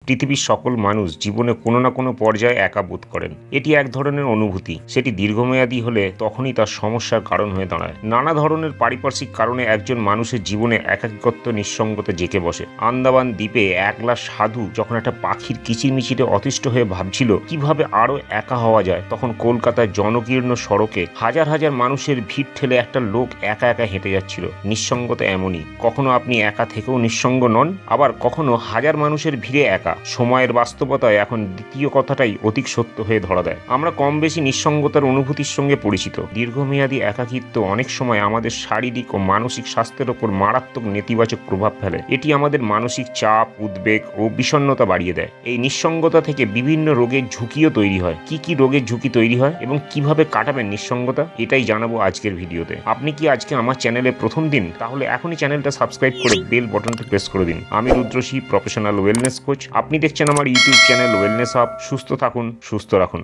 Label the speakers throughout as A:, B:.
A: পৃথিবীর সকল মানুষ জীবনে কোনো না কোনো পর্যায়ে একা বোধ করেন। এটি এক ধরনের অনুভূতি, সেটি দীর্ঘমেয়াদী হলে তখনই তার সমস্যার কারণ হয়ে দাঁড়ায়। নানা ধরনের পারিপার্শ্বিক কারণে একজন মানুষের জীবনে একাকিত্ব নিঃসঙ্গতা জেঁকে বসে। আন্দামান দ্বীপে একলা সাধু যখন একটা পাখির কিচিরমিচিরে অতিষ্ঠ হয়ে ভাবছিল কিভাবে আরো একা হওয়া যায়, তখন কলকাতার জনকীর্ণ সড়কে হাজার হাজার মানুষের ভিড় ঠেলে একটা লোক একা একা হেঁটে যাচ্ছিল। নিঃসঙ্গতা এমনই, কখনো আপনি একা থেকেও নিঃসঙ্গ নন, আবার কখনো হাজার মানুষের ভিড়ে একা। সময়ের বাস্তবতায় এখন দ্বিতীয় কথাটাই অধিক সত্য হয়ে ধরা দেয়। আমরা কম বেশি নিঃসঙ্গতার অনুভূতির সঙ্গে পরিচিত। দীর্ঘমেয়াদী একাকিত্ব অনেক সময় আমাদের শারীরিক ও মানসিক স্বাস্থ্যের ওপর মারাত্মক নেতিবাচক প্রভাব ফেলে। এটি আমাদের মানসিক চাপ, উদ্বেগ ও বিষণ্ণতা বাড়িয়ে দেয়। এই নিঃসঙ্গতা থেকে বিভিন্ন রোগের ঝুঁকিও তৈরি হয়। কি কি রোগের ঝুঁকি তৈরি হয় এবং কিভাবে কাটাবেন নিঃসঙ্গতা, এটাই জানাবো আজকের ভিডিওতে। আপনি কি আজকে আমার চ্যানেলে প্রথম দিন? তাহলে এখনই চ্যানেলটা সাবস্ক্রাইব করে বেল বাটনটা প্রেস করে দিন। আমি রুদ্রশী, প্রফেশনাল ওয়েলনেস কোচ। আপনি দেখছেন আমার ইউটিউব চ্যানেল ওয়েলনেস হাব। সুস্থ থাকুন, সুস্থ রাখুন।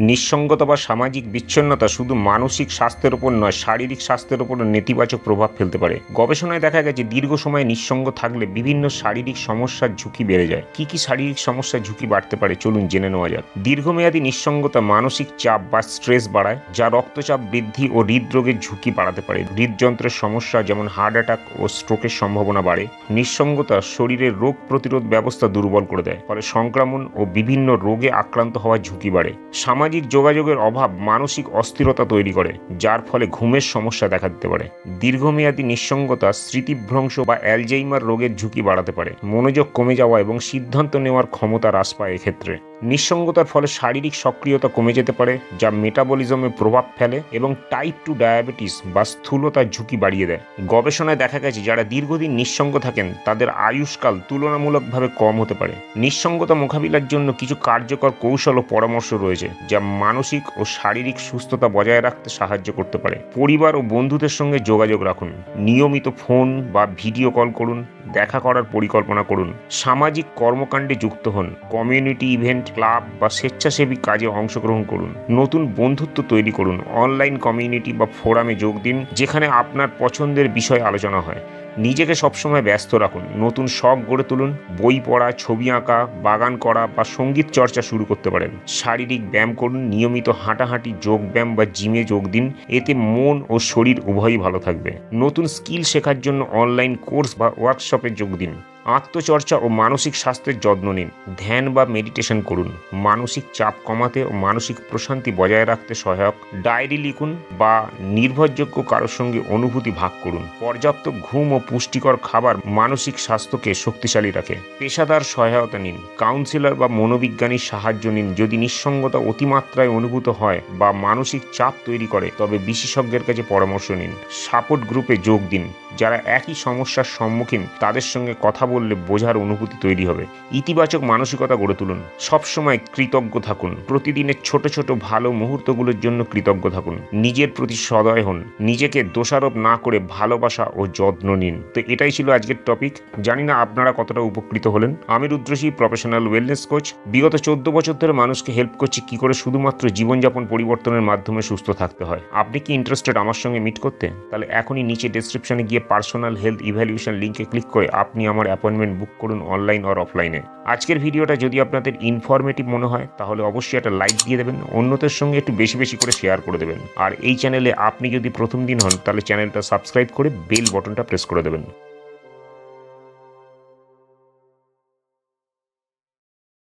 A: নিঃসঙ্গতা বা সামাজিক বিচ্ছিন্নতা শুধু মানসিক স্বাস্থ্যের উপর নয়, শারীরিক স্বাস্থ্যের উপর নেতিবাচক প্রভাব ফেলতে পারে। গবেষণায় দেখা গেছে দীর্ঘ সময় নিঃসঙ্গ থাকলে বিভিন্ন শারীরিক সমস্যার ঝুঁকি বেড়ে যায়। কি কি শারীরিক সমস্যার ঝুঁকি বাড়তে পারে চলুন জেনে নেওয়া যাক। দীর্ঘমেয়াদী নিঃসঙ্গতা মানসিক চাপ বা স্ট্রেস বাড়ায়, যা রক্তচাপ বৃদ্ধি ও হৃদরোগের ঝুঁকি বাড়াতে পারে। হৃদযন্ত্রের সমস্যা যেমন হার্ট অ্যাটাক ও স্ট্রোকের সম্ভাবনা বাড়ে। নিঃসঙ্গতা শরীরের রোগ প্রতিরোধ ব্যবস্থা দুর্বল করে দেয়, ফলে সংক্রমণ ও বিভিন্ন রোগে আক্রান্ত হওয়ার ঝুঁকি বাড়ে। সামাজিক যোগাযোগের অভাব মানসিক অস্থিরতা তৈরি করে, যার ফলে ঘুমের সমস্যা দেখা দিতে পারে। দীর্ঘমেয়াদী নিঃসঙ্গতা স্মৃতিভ্রংশ বা অ্যালজাইমার রোগের ঝুঁকি বাড়াতে পারে। মনোযোগ কমে যাওয়া এবং সিদ্ধান্ত নেওয়ার ক্ষমতা হ্রাস পায়। এক্ষেত্রে নিঃসঙ্গতার ফলে শারীরিক সক্রিয়তা কমে যেতে পারে, যা মেটাবলিজমে প্রভাব ফেলে এবং টাইপ 2 ডায়াবেটিস বা স্থূলতার ঝুঁকি বাড়িয়ে দেয়। গবেষণায় দেখা গেছে যারা দীর্ঘদিন নিঃসঙ্গ থাকেন তাদের আয়ুষ্কাল তুলনামূলকভাবে কম হতে পারে। নিঃসঙ্গতা মোকাবিলার জন্য কিছু কার্যকর কৌশল ও পরামর্শ রয়েছে, যা মানসিক ও শারীরিক সুস্থতা বজায় রাখতে সাহায্য করতে পারে। পরিবার ও বন্ধুদের সঙ্গে যোগাযোগ রাখুন। নিয়মিত ফোন বা ভিডিও কল করুন। দেখা করার পরিকল্পনা করুন। সামাজিক কর্মকাণ্ডে যুক্ত হন। কমিউনিটি ইভেন্ট, ক্লাব বা স্বেচ্ছাসেবী কাজে অংশগ্রহণ করুন। নতুন বন্ধুত্ব তৈরি করুন। অনলাইন কমিউনিটি বা ফোরামে যোগ দিন, যেখানে আপনার পছন্দের বিষয় আলোচনা হয়। নিজেকে সবসময় ব্যস্ত রাখুন। নতুন শখ গড়ে তুলুন। বই পড়া, ছবি আঁকা, বাগান করা বা সঙ্গীত চর্চা শুরু করতে পারেন। শারীরিক ব্যায়াম করুন। নিয়মিত হাঁটাহাঁটি, যোগ ব্যায়াম বা জিমে যোগ দিন। এতে মন ও শরীর উভয়ই ভালো থাকবে। নতুন স্কিল শেখার জন্য অনলাইন কোর্স বা ওয়ার্কশপে যোগ দিন। আত্মচর্চা ও মানসিক স্বাস্থ্যের যত্ন নিন। ধ্যান বা মেডিটেশন করুন। মানসিক চাপ কমাতে ও মানসিক প্রশান্তি বজায় রাখতে সহায়ক। ডায়েরি লিখুন বা নির্ভরযোগ্য কারোর সঙ্গে অনুভূতি ভাগ করুন। পর্যাপ্ত ঘুম ও পুষ্টিকর খাবার মানসিক স্বাস্থ্যকে শক্তিশালী রাখে। পেশাদার সহায়তা নিন। কাউন্সিলর বা মনোবিজ্ঞানীর সাহায্য নিন। যদি নিঃসঙ্গতা অতিমাত্রায় অনুভূত হয় বা মানসিক চাপ তৈরি করে, তবে বিশেষজ্ঞের কাছে পরামর্শ নিন। সাপোর্ট গ্রুপে যোগ দিন। যারা একই সমস্যার সম্মুখীন, তাদের সঙ্গে কথা বললে বোঝার অনুভূতি তৈরি হবে। ইতিবাচক মানসিকতা গড়ে তুলুন। সবসময় কৃতজ্ঞ থাকুন। প্রতিদিনের ছোট ছোট ভালো মুহূর্তগুলোর জন্য কৃতজ্ঞ থাকুন। নিজের প্রতি সদয় হন। নিজেকে দোষারোপ না করে ভালোবাসা ও যত্ন নিন। তো এটাই ছিল আজকের টপিক। জানি না আপনারা কতটা উপকৃত হলেন। আমি রুদ্রশী, প্রফেশনাল ওয়েলনেস কোচ। বিগত 14 বছর ধরে মানুষকে হেল্প করছি কি করে শুধুমাত্র জীবনযাপন পরিবর্তনের মাধ্যমে সুস্থ থাকতে হয়। আপনি কি ইন্টারেস্টেড আমার সঙ্গে মিট করতে? তাহলে এখনই নিচে ডেসক্রিপশনে গিয়ে পার্সোনাল হেলথ ইভ্যালুয়েশন লিঙ্কে ক্লিক করে আপনি আমার অ্যাপয়েন্টমেন্ট বুক করুন, অনলাইন আর অফলাইনে। আজকের ভিডিওটা যদি আপনাদের ইনফরমেটিভ মনে হয় তাহলে অবশ্যই একটা লাইক দিয়ে দেবেন, অন্যদের সঙ্গে একটু বেশি বেশি করে শেয়ার করে দেবেন। আর এই চ্যানেলে আপনি যদি প্রথম দিন হন তাহলে চ্যানেলটা সাবস্ক্রাইব করে বেল বাটনটা প্রেস করে দেবেন।